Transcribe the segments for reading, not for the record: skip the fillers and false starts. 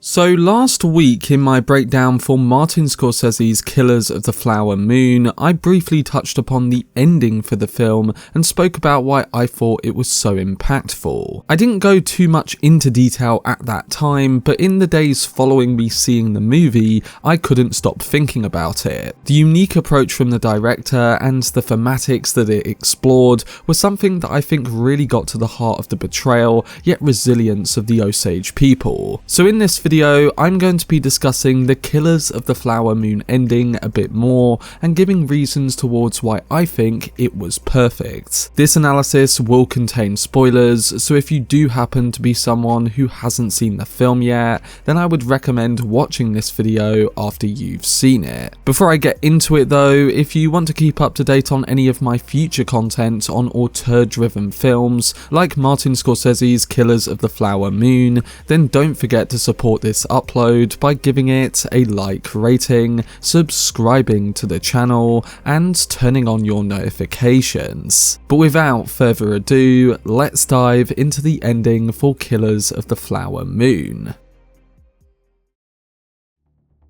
So last week in my breakdown for Martin Scorsese's Killers of the Flower Moon, I briefly touched upon the ending for the film and spoke about why I thought it was so impactful. I didn't go too much into detail at that time, but in the days following me seeing the movie, I couldn't stop thinking about it. The unique approach from the director and the thematics that it explored was something that I think really got to the heart of the betrayal yet resilience of the Osage people. So in this video, I'm going to be discussing the Killers of the Flower Moon ending a bit more and giving reasons towards why I think it was perfect. This analysis will contain spoilers, so if you do happen to be someone who hasn't seen the film yet, then I would recommend watching this video after you've seen it. Before I get into it though, if you want to keep up to date on any of my future content on auteur-driven films, like Martin Scorsese's Killers of the Flower Moon, then don't forget to support this upload by giving it a like rating, subscribing to the channel, and turning on your notifications. But without further ado, let's dive into the ending for Killers of the Flower Moon.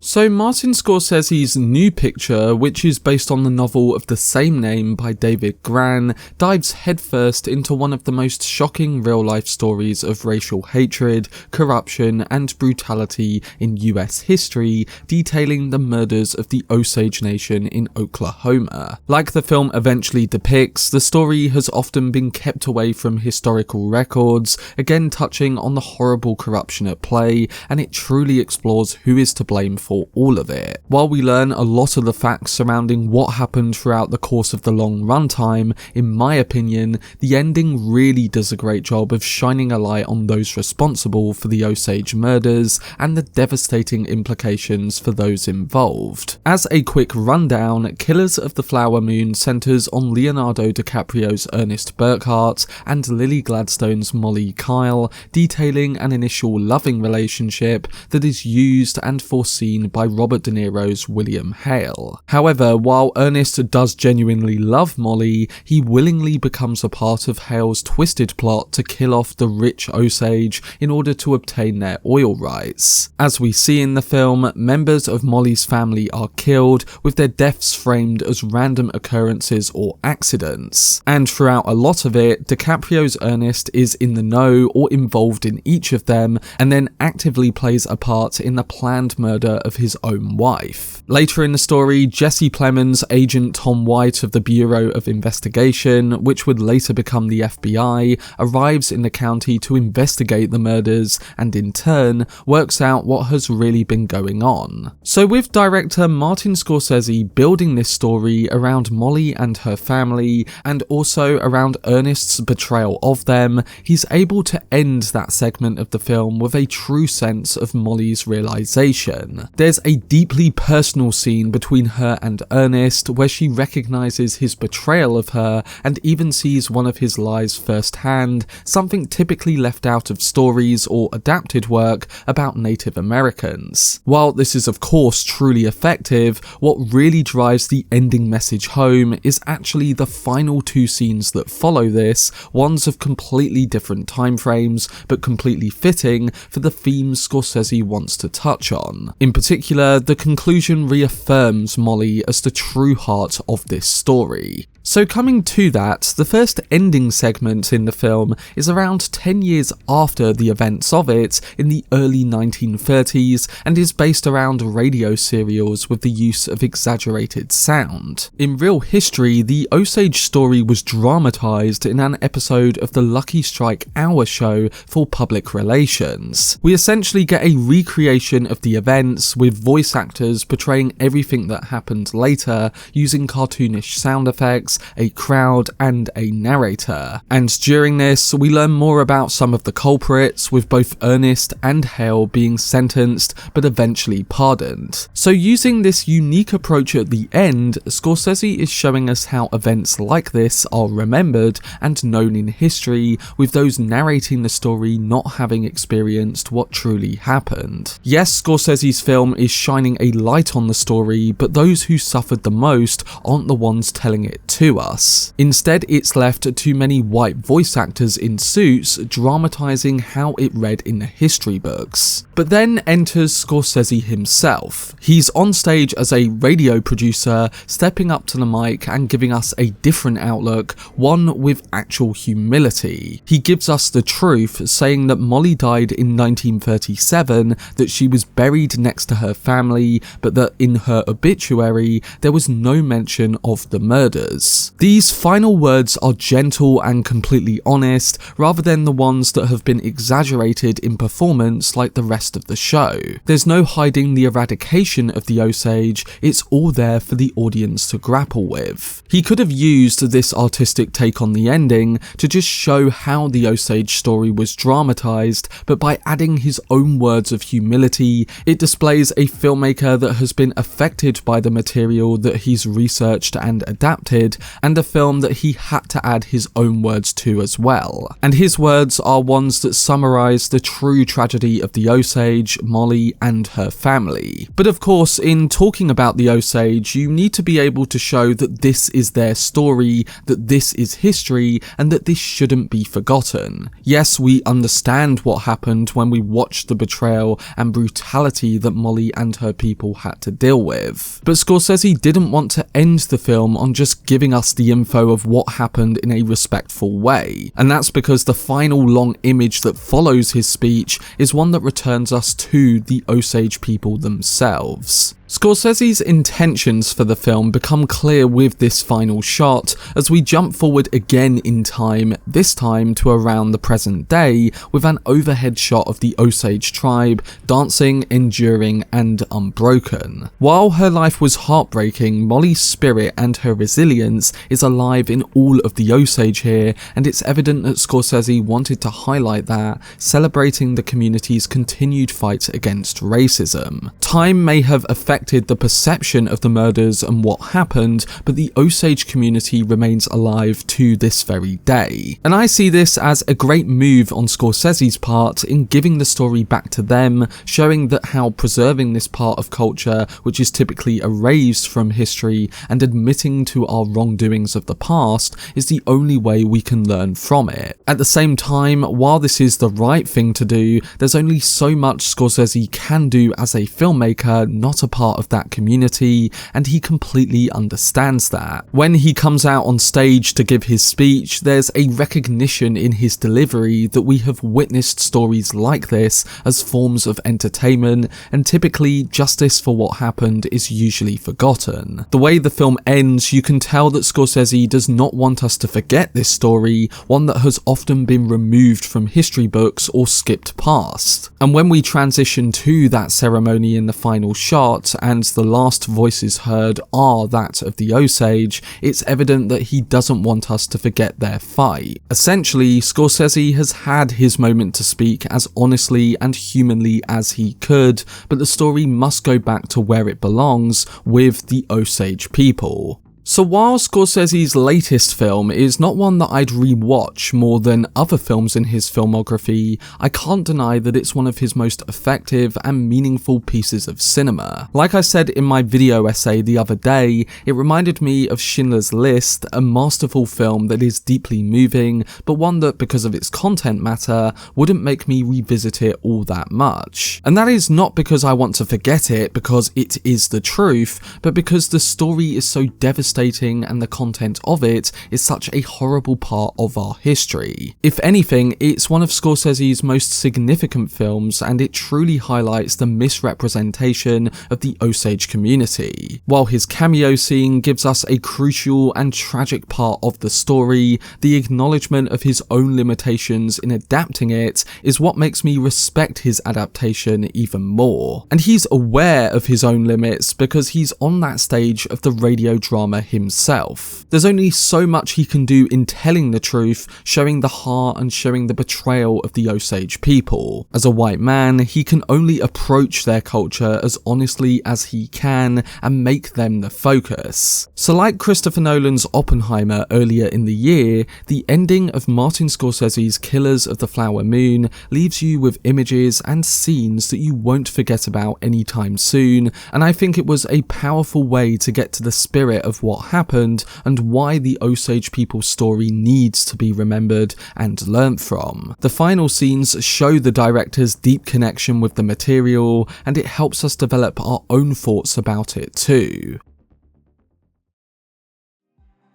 So Martin Scorsese's new picture, which is based on the novel of the same name by David Grann, dives headfirst into one of the most shocking real-life stories of racial hatred, corruption, and brutality in US history, detailing the murders of the Osage Nation in Oklahoma. Like the film eventually depicts, the story has often been kept away from historical records, again touching on the horrible corruption at play, and it truly explores who is to blame for all of it. While we learn a lot of the facts surrounding what happened throughout the course of the long runtime, in my opinion, the ending really does a great job of shining a light on those responsible for the Osage murders and the devastating implications for those involved. As a quick rundown, Killers of the Flower Moon centers on Leonardo DiCaprio's Ernest Burkhart and Lily Gladstone's Mollie Kyle, detailing an initial loving relationship that is used and foreseen by Robert De Niro's William Hale. However, while Ernest does genuinely love Mollie, he willingly becomes a part of Hale's twisted plot to kill off the rich Osage in order to obtain their oil rights. As we see in the film, members of Mollie's family are killed, with their deaths framed as random occurrences or accidents. And throughout a lot of it, DiCaprio's Ernest is in the know or involved in each of them, and then actively plays a part in the planned murder of his own wife. Later in the story, Jesse Plemons, Agent Tom White of the Bureau of Investigation, which would later become the FBI, arrives in the county to investigate the murders and in turn works out what has really been going on. So with director Martin Scorsese building this story around Mollie and her family and also around Ernest's betrayal of them, he's able to end that segment of the film with a true sense of Mollie's realization. There's a deeply personal scene between her and Ernest where she recognizes his betrayal of her and even sees one of his lies firsthand, something typically left out of stories or adapted work about Native Americans. While this is of course truly effective, what really drives the ending message home is actually the final two scenes that follow this, ones of completely different timeframes but completely fitting for the themes Scorsese wants to touch on. In particular, the conclusion reaffirms Mollie as the true heart of this story. So coming to that, the first ending segment in the film is around 10 years after the events of it in the early 1930s and is based around radio serials with the use of exaggerated sound. In real history, the Osage story was dramatised in an episode of the Lucky Strike Hour show for public relations. We essentially get a recreation of the events with voice actors portraying everything that happened later using cartoonish sound effects subjects, a crowd, and a narrator. And during this, we learn more about some of the culprits, with both Ernest and Hale being sentenced but eventually pardoned. So using this unique approach at the end, Scorsese is showing us how events like this are remembered and known in history, with those narrating the story not having experienced what truly happened. Yes, Scorsese's film is shining a light on the story, but those who suffered the most aren't the ones telling it to us. Instead, it's left to many white voice actors in suits dramatizing how it read in the history books. But then enters Scorsese himself. He's on stage as a radio producer, stepping up to the mic and giving us a different outlook, one with actual humility. He gives us the truth, saying that Mollie died in 1937, that she was buried next to her family, but that in her obituary there was no mention of the murders. These final words are gentle and completely honest, rather than the ones that have been exaggerated in performance like the rest of the show. There's no hiding the eradication of the Osage, it's all there for the audience to grapple with. He could have used this artistic take on the ending to just show how the Osage story was dramatized, but by adding his own words of humility, it displays a filmmaker that has been affected by the material that he's researched and adapted, and a film that he had to add his own words to as well. And his words are ones that summarize the true tragedy of the Osage, Mollie, and her family. But of course, in talking about the Osage, you need to be able to show that this is their story, that this is history, and that this shouldn't be forgotten. Yes, we understand what happened when we watched the betrayal and brutality that Mollie and her people had to deal with. But Scorsese didn't want to end the film on just giving us the info of what happened in a respectful way. And that's because the final long image that follows his speech is one that returns us to the Osage people themselves. Scorsese's intentions for the film become clear with this final shot as we jump forward again in time, this time to around the present day, with an overhead shot of the Osage tribe dancing, enduring, and unbroken. While her life was heartbreaking, Mollie's spirit and her resilience is alive in all of the Osage here, and it's evident that Scorsese wanted to highlight that, celebrating the community's continued fight against racism. Time may have affected the perception of the murders and what happened, but the Osage community remains alive to this very day. And I see this as a great move on Scorsese's part in giving the story back to them, showing that how preserving this part of culture, which is typically erased from history, and admitting to our wrongdoings of the past is the only way we can learn from it. At the same time, while this is the right thing to do, there's only so much Scorsese can do as a filmmaker, not a part of that community, and he completely understands that. When he comes out on stage to give his speech, there's a recognition in his delivery that we have witnessed stories like this as forms of entertainment, and typically justice for what happened is usually forgotten. The way the film ends, you can tell that Scorsese does not want us to forget this story, one that has often been removed from history books or skipped past. And when we transition to that ceremony in the final shot, and the last voices heard are that of the Osage, it's evident that he doesn't want us to forget their fight. Essentially, Scorsese has had his moment to speak as honestly and humanly as he could, but the story must go back to where it belongs, with the Osage people. So while Scorsese's latest film is not one that I'd re-watch more than other films in his filmography, I can't deny that it's one of his most effective and meaningful pieces of cinema. Like I said in my video essay the other day, it reminded me of Schindler's List, a masterful film that is deeply moving, but one that, because of its content matter, wouldn't make me revisit it all that much. And that is not because I want to forget it, because it is the truth, but because the story is so devastating and the content of it is such a horrible part of our history. If anything, it's one of Scorsese's most significant films, and it truly highlights the misrepresentation of the Osage community. While his cameo scene gives us a crucial and tragic part of the story, the acknowledgement of his own limitations in adapting it is what makes me respect his adaptation even more. And he's aware of his own limits because he's on that stage of the radio drama Oppenheimer himself. There's only so much he can do in telling the truth, showing the heart and showing the betrayal of the Osage people. As a white man, he can only approach their culture as honestly as he can and make them the focus. So like Christopher Nolan's Oppenheimer earlier in the year, the ending of Martin Scorsese's Killers of the Flower Moon leaves you with images and scenes that you won't forget about anytime soon, and I think it was a powerful way to get to the spirit of what happened and why the Osage people's story needs to be remembered and learnt from. The final scenes show the director's deep connection with the material, and it helps us develop our own thoughts about it too.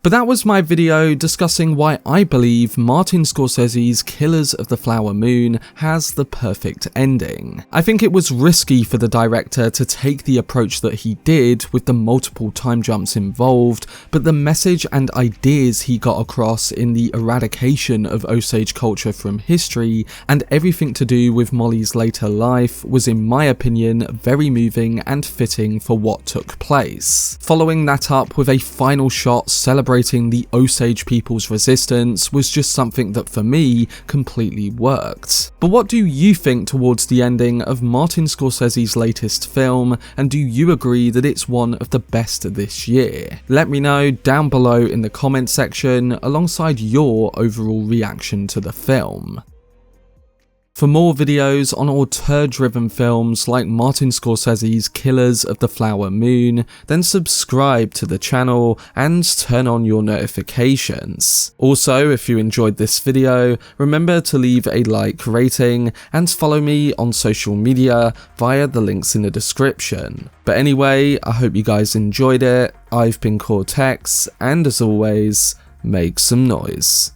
But that was my video discussing why I believe Martin Scorsese's Killers of the Flower Moon has the perfect ending. I think it was risky for the director to take the approach that he did with the multiple time jumps involved, but the message and ideas he got across in the eradication of Osage culture from history and everything to do with Mollie's later life was, in my opinion, very moving and fitting for what took place. Following that up with a final shot celebrating the Osage people's resistance was just something that for me completely worked. But what do you think towards the ending of Martin Scorsese's latest film, and do you agree that it's one of the best this year? Let me know down below in the comment section alongside your overall reaction to the film. For more videos on auteur-driven films like Martin Scorsese's Killers of the Flower Moon, then subscribe to the channel and turn on your notifications. Also, if you enjoyed this video, remember to leave a like rating and follow me on social media via the links in the description. But anyway, I hope you guys enjoyed it. I've been Cortex, and as always, make some noise.